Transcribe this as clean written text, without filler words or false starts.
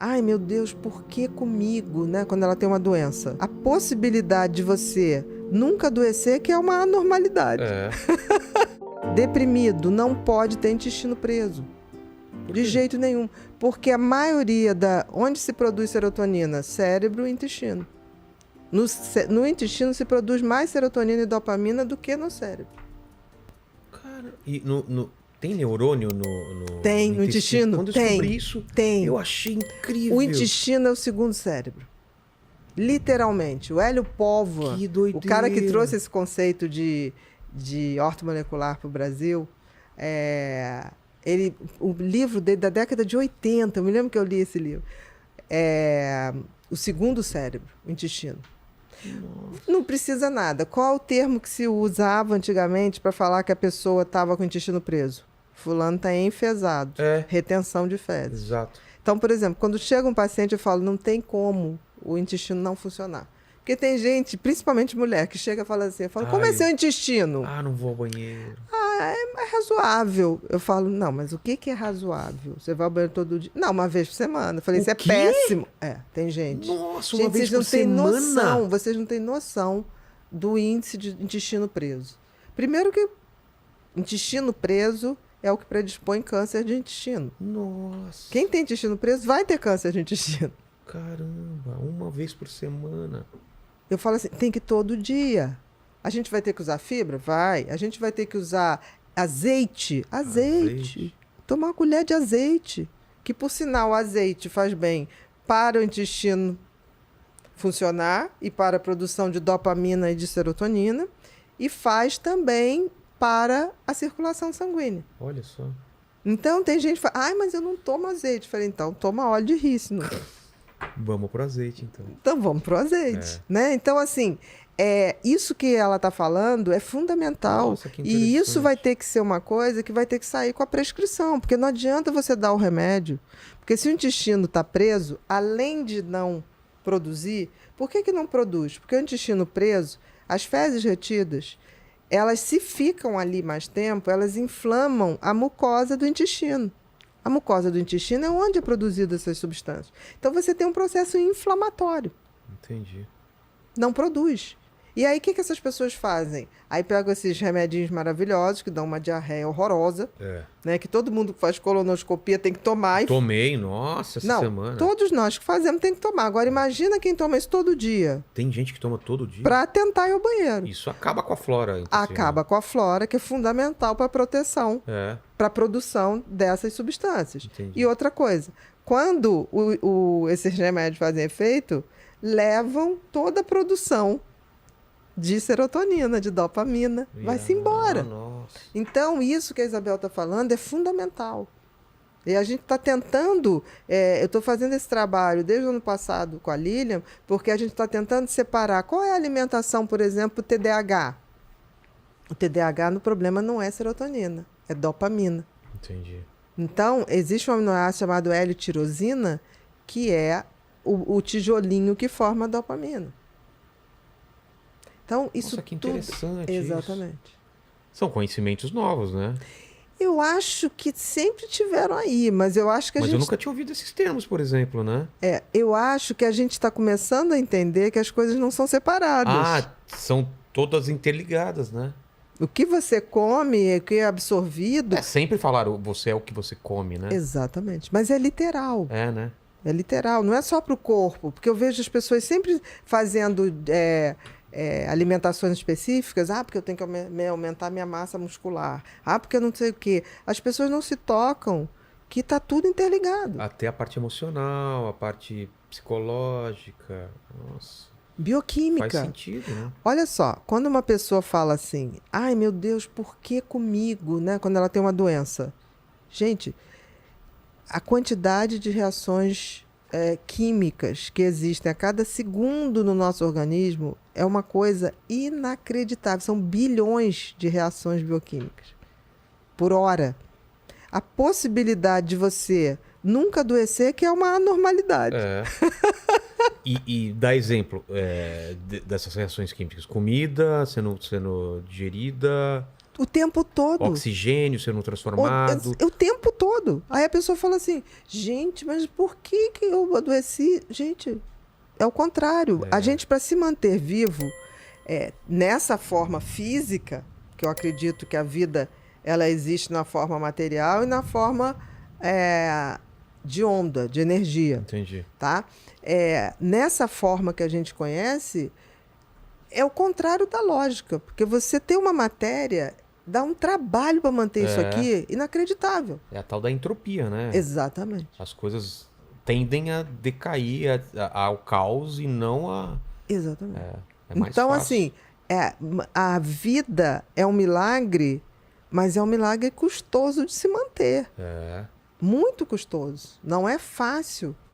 Ai, meu Deus, por que comigo, né? Quando ela tem uma doença. A possibilidade de você nunca adoecer que é uma anormalidade. É. Deprimido não pode ter intestino preso. De jeito nenhum. Porque a maioria onde se produz serotonina? Cérebro e intestino. No intestino se produz mais serotonina e dopamina do que no cérebro. Cara, e tem neurônio Tem, no intestino? Quando eu Tem. descobri isso, Tem. eu achei incrível. O intestino é o segundo cérebro. Literalmente. O Hélio Póvoa, Que doideira. o cara que trouxe esse conceito de ortomolecular para o Brasil, o livro dele da década de 80, eu me lembro que eu li esse livro, o segundo cérebro, o intestino. Nossa. Não precisa nada. Qual o termo que se usava antigamente para falar que a pessoa estava com o intestino preso? Fulano está enfesado. Retenção de fezes. Exato. Então, por exemplo, quando chega um paciente, eu falo, não tem como o intestino não funcionar. Porque tem gente, principalmente mulher, que chega e fala assim, eu falo, como é seu intestino? Não vou ao banheiro. É razoável. Eu falo, não, mas o que é razoável? Você vai ao banheiro todo dia? Não, uma vez por semana. Eu falei, isso é péssimo. Tem gente. Nossa, gente, uma vez por semana? Vocês não têm noção do índice de intestino preso. Primeiro que intestino preso é o que predispõe câncer de intestino. Nossa. Quem tem intestino preso vai ter câncer de intestino. Caramba, uma vez por semana. Eu falo assim, tem que ir todo dia. A gente vai ter que usar fibra? Vai. A gente vai ter que usar azeite. Tomar uma colher de azeite. Que, por sinal, o azeite faz bem para o intestino funcionar e para a produção de dopamina e de serotonina. E faz também para a circulação sanguínea. Olha só. Então, tem gente que fala, mas eu não tomo azeite. Eu falei, então, toma óleo de rícino. Vamos pro azeite, então. Então, vamos pro azeite, né? Então, assim, isso que ela está falando é fundamental. Nossa, que e isso vai ter que ser uma coisa que vai ter que sair com a prescrição, porque não adianta você dar o remédio. Porque se o intestino está preso, além de não produzir, por que não produz? Porque o intestino preso, as fezes retidas, elas se ficam ali mais tempo, elas inflamam a mucosa do intestino. A mucosa do intestino é onde é produzida essas substâncias. Então, você tem um processo inflamatório. Entendi. Não produz. E aí, o que essas pessoas fazem? Aí pegam esses remedinhos maravilhosos, que dão uma diarreia horrorosa, né? Que todo mundo que faz colonoscopia tem que tomar. Tomei, nossa, essa semana. Todos nós que fazemos tem que tomar. Agora, imagina quem toma isso todo dia. Tem gente que toma todo dia? Para tentar ir ao banheiro. Isso acaba com a flora. Acaba com a flora, que é fundamental para a proteção, para a produção dessas substâncias. Entendi. E outra coisa, quando esses remédios fazem efeito, levam toda a produção de serotonina, de dopamina, vai-se embora. Nossa. Então, isso que a Isabel está falando é fundamental. E a gente está tentando, eu estou fazendo esse trabalho desde o ano passado com a Lilian, porque a gente está tentando separar qual é a alimentação, por exemplo, o TDAH. O TDAH, no problema, não é serotonina, é dopamina. Entendi. Então, existe um aminoácido chamado L-tirosina, que é o tijolinho que forma a dopamina. Então, isso Nossa, que interessante. Exatamente. Isso. São conhecimentos novos, né? Eu acho que sempre tiveram aí, mas eu acho que Mas eu nunca tinha ouvido esses termos, por exemplo, né? Eu acho que a gente está começando a entender que as coisas não são separadas. São todas interligadas, né? O que você come, o que é absorvido... Sempre falaram, você é o que você come, né? Exatamente. Mas é literal. Né? É literal, não é só para o corpo. Porque eu vejo as pessoas sempre fazendo... alimentações específicas, porque eu tenho que aumentar minha massa muscular, porque eu não sei o quê. As pessoas não se tocam que está tudo interligado. Até a parte emocional, a parte psicológica, nossa. Bioquímica. Faz sentido, né? Olha só, quando uma pessoa fala assim, ai meu Deus, por que comigo, né? Quando ela tem uma doença. Gente, a quantidade de reações químicas que existem a cada segundo no nosso organismo é uma coisa inacreditável. São bilhões de reações bioquímicas por hora. A possibilidade de você nunca adoecer que é uma anormalidade. E dá exemplo dessas reações químicas. Comida sendo digerida... O tempo todo. Oxigênio sendo transformado. O tempo todo. Aí a pessoa fala assim, gente, mas por que que eu adoeci? Gente, é o contrário. A gente, para se manter vivo, nessa forma física, que eu acredito que a vida ela existe na forma material e na forma de onda, de energia. Entendi. Tá? Nessa forma que a gente conhece, é o contrário da lógica. Porque você ter uma matéria dá um trabalho para manter isso aqui inacreditável. É a tal da entropia, né? Exatamente. As coisas tendem a decair ao caos e não a... Exatamente. É mais Então, fácil. assim, a vida é um milagre, mas é um milagre custoso de se manter. Muito custoso. Não é fácil.